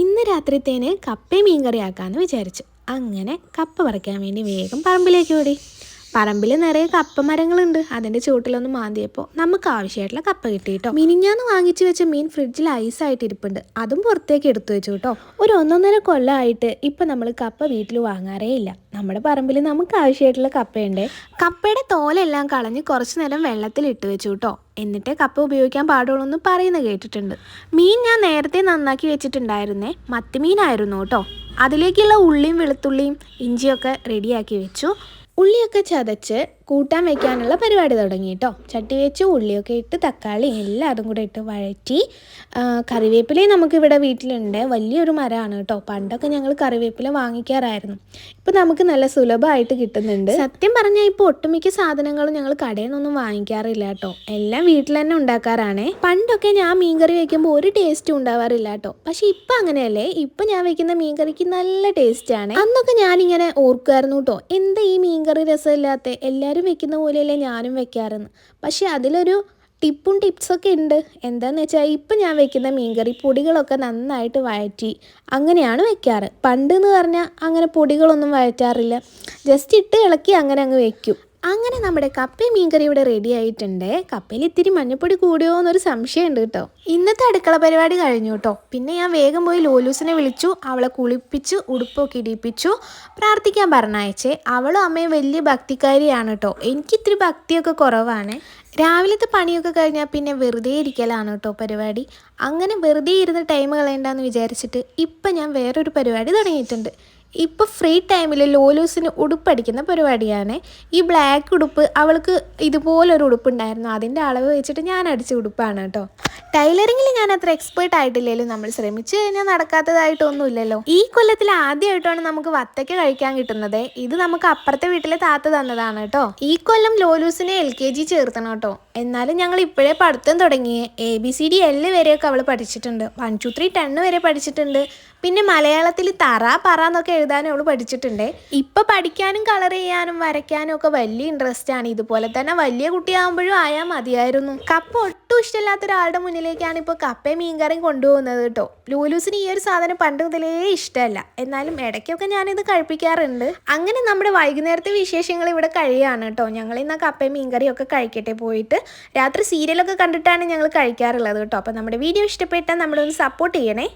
ഇന്ന് രാത്രിത്തേന് കപ്പയും മീൻകറി ആക്കാമെന്ന് വിചാരിച്ചു. അങ്ങനെ കപ്പ പറിക്കാൻ വേണ്ടി വേഗം പറമ്പിലേക്ക് ഓടി. പറമ്പിൽ നിറയെ കപ്പ മരങ്ങളുണ്ട്. അതിൻ്റെ ചുവട്ടിലൊന്ന് മാന്തിയപ്പോൾ നമുക്ക് ആവശ്യമായിട്ടുള്ള കപ്പ കിട്ടി കേട്ടോ. മിനിഞ്ഞാന്ന് വാങ്ങിച്ചു വെച്ച മീൻ ഫ്രിഡ്ജിൽ ഐസായിട്ട് ഇരിപ്പുണ്ട്. അതും പുറത്തേക്ക് എടുത്തു വെച്ചു കേട്ടോ. ഒരു 1.5 കൊല്ലമായിട്ട് ഇപ്പം നമ്മൾ കപ്പ വീട്ടിൽ വാങ്ങാറേ ഇല്ല. നമ്മുടെ പറമ്പിൽ നമുക്ക് ആവശ്യമായിട്ടുള്ള കപ്പയുണ്ട്. കപ്പയുടെ തോലെല്ലാം കളഞ്ഞ് കുറച്ച് നേരം വെള്ളത്തിൽ ഇട്ട് വെച്ചു കേട്ടോ. എന്നിട്ട് കപ്പ ഉപയോഗിക്കാൻ പാടുള്ളൂ എന്ന് പറയുന്നത് കേട്ടിട്ടുണ്ട്. മീൻ ഞാൻ നേരത്തെ നന്നാക്കി വെച്ചിട്ടുണ്ടായിരുന്നേ. മത്തിമീനായിരുന്നു കേട്ടോ. അതിലേക്കുള്ള ഉള്ളിയും വെളുത്തുള്ളിയും ഇഞ്ചിയൊക്കെ റെഡിയാക്കി വെച്ചു. ഉള്ളിയൊക്കെ ചതച്ച് കൂട്ടാൻ വയ്ക്കാനുള്ള പരിപാടി തുടങ്ങി കേട്ടോ. ചട്ടി വെച്ച് ഉള്ളിയൊക്കെ ഇട്ട് തക്കാളി എല്ലാം അതും കൂടെ ഇട്ട് വഴറ്റി. കറിവേപ്പിലയും നമുക്കിവിടെ വീട്ടിലുണ്ട്. വലിയൊരു മരമാണ് കേട്ടോ. പണ്ടൊക്കെ ഞങ്ങൾ കറിവേപ്പില വാങ്ങിക്കാറായിരുന്നു. ഇപ്പോൾ നമുക്ക് നല്ല സുലഭമായിട്ട് കിട്ടുന്നുണ്ട്. സത്യം പറഞ്ഞാൽ ഇപ്പോൾ ഒട്ടുമിക്ക സാധനങ്ങളും ഞങ്ങൾ കടയിൽ നിന്നൊന്നും വാങ്ങിക്കാറില്ല കേട്ടോ. എല്ലാം വീട്ടിൽ തന്നെ ഉണ്ടാക്കാറാണേ. പണ്ടൊക്കെ ഞാൻ മീൻകറി വയ്ക്കുമ്പോൾ ഒരു ടേസ്റ്റും ഉണ്ടാവാറില്ല കേട്ടോ. പക്ഷേ ഇപ്പം അങ്ങനെയല്ലേ. ഇപ്പം ഞാൻ വയ്ക്കുന്ന മീൻകറിക്ക് നല്ല ടേസ്റ്റാണ്. അന്നൊക്കെ ഞാനിങ്ങനെ ഓർക്കുമായിരുന്നു കേട്ടോ, എന്താ ഈ മീൻകറി രസമില്ലാത്ത, എല്ലാവരും വെക്കുന്ന പോലെയല്ലേ ഞാനും വെക്കാറെന്ന്. പക്ഷെ അതിലൊരു ടിപ്സൊക്കെ ഉണ്ട്. എന്താണെന്ന് വെച്ചാൽ ഇപ്പം ഞാൻ വെക്കുന്ന മീൻകറി പൊടികളൊക്കെ നന്നായിട്ട് വഴറ്റി അങ്ങനെയാണ് വെക്കാറ്. പണ്ടെന്ന് പറഞ്ഞാൽ അങ്ങനെ പൊടികളൊന്നും വഴറ്റാറില്ല. ജസ്റ്റ് ഇട്ട് ഇളക്കി അങ്ങനെ അങ്ങ് വെക്കും. അങ്ങനെ നമ്മുടെ കപ്പയും മീൻകറി ഇവിടെ റെഡി ആയിട്ടുണ്ട്. കപ്പയിൽ ഇത്തിരി മഞ്ഞപ്പൊടി കൂടിയോ എന്നൊരു സംശയമുണ്ട് കേട്ടോ. ഇന്നത്തെ അടുക്കള പരിപാടി കഴിഞ്ഞു കേട്ടോ. പിന്നെ ഞാൻ വേഗം പോയി ലോലൂസിനെ വിളിച്ചു. അവളെ കുളിപ്പിച്ചു, ഉടുപ്പൊക്കെ ഇടിപ്പിച്ചു, പ്രാർത്ഥിക്കാൻ പറഞ്ഞയച്ചേ. അവളും അമ്മയും വലിയ ഭക്തിക്കാരിയാണ് കേട്ടോ. എനിക്കിത്തിരി ഭക്തിയൊക്കെ കുറവാണ്. രാവിലത്തെ പണിയൊക്കെ കഴിഞ്ഞാൽ പിന്നെ വെറുതെ ഇരിക്കലാണ് കേട്ടോ പരിപാടി. അങ്ങനെ വെറുതെ ഇരുന്ന് ടൈം കളയണ്ടെന്ന് വിചാരിച്ചിട്ട് ഇപ്പം ഞാൻ വേറൊരു പരിപാടി തുടങ്ങിയിട്ടുണ്ട്. ഇപ്പോൾ ഫ്രീ ടൈമിൽ ലോലൂസിന് ഉടുപ്പടിക്കുന്ന പരിപാടിയാണ്. ഈ ബ്ലാക്ക് ഉടുപ്പ് അവൾക്ക് ഇതുപോലൊരു ഉടുപ്പുണ്ടായിരുന്നു. അതിൻ്റെ അളവ് വെച്ചിട്ട് ഞാൻ അടിച്ച ഉടുപ്പാണ് കേട്ടോ. ടൈലറിങ്ങിൽ ഞാൻ അത്ര എക്സ്പേർട്ട് ആയിട്ടില്ലല്ലോ. നമ്മൾ ശ്രമിച്ചു കഴിഞ്ഞാൽ നടക്കാത്തതായിട്ടൊന്നുമില്ലല്ലോ. ഈ കൊല്ലത്തിൽ ആദ്യമായിട്ടാണ് നമുക്ക് വത്തക്ക കഴിക്കാൻ കിട്ടുന്നത്. ഇത് നമുക്ക് അപ്പുറത്തെ വീട്ടിലെ താത്ത തന്നതാണ് കേട്ടോ. ഈ കൊല്ലം ലോലൂസിനെ LKG ചേർത്തണം കേട്ടോ. എന്നാലും ഞങ്ങൾ ഇപ്പോഴേ പഠിത്തം തുടങ്ങിയേ. ABCD L വരെയൊക്കെ അവൾ പഠിച്ചിട്ടുണ്ട്. 1 2 3 10 വരെ പഠിച്ചിട്ടുണ്ട്. പിന്നെ മലയാളത്തിൽ തറ പറ എന്നൊക്കെ എഴുതാനും അവൾ പഠിച്ചിട്ടുണ്ട്. ഇപ്പം പഠിക്കാനും കളർ ചെയ്യാനും വരയ്ക്കാനും ഒക്കെ വലിയ ഇൻട്രസ്റ്റ് ആണ്. ഇതുപോലെ തന്നെ വലിയ കുട്ടിയാകുമ്പോഴും ആയാൽ മതിയായിരുന്നു. കപ്പ ഒട്ടും ഇഷ്ടമില്ലാത്ത ഒരാളുടെ മുന്നിലേക്കാണ് ഇപ്പോൾ കപ്പയും മീൻകറിയും കൊണ്ടുപോകുന്നത് കേട്ടോ. ലൂലൂസിന് ഈ ഒരു സാധനം പണ്ട് മുതലേ ഇഷ്ടമല്ല. എന്നാലും ഇടയ്ക്കൊക്കെ ഞാനിത് കഴിപ്പിക്കാറുണ്ട്. അങ്ങനെ നമ്മുടെ വൈകുന്നേരത്തെ വിശേഷങ്ങൾ ഇവിടെ കഴിയാണ് കേട്ടോ. ഞങ്ങൾ ഇന്ന് കപ്പയും മീൻകറിയും ഒക്കെ കഴിക്കട്ടെ പോയിട്ട്. രാത്രി സീരിയലൊക്കെ കണ്ടിട്ടാണ് ഞങ്ങൾ കഴിക്കാറുള്ളത് കേട്ടോ. അപ്പോൾ നമ്മുടെ വീഡിയോ ഇഷ്ടപ്പെട്ടാൽ നമ്മളൊന്ന് സപ്പോർട്ട് ചെയ്യണേ.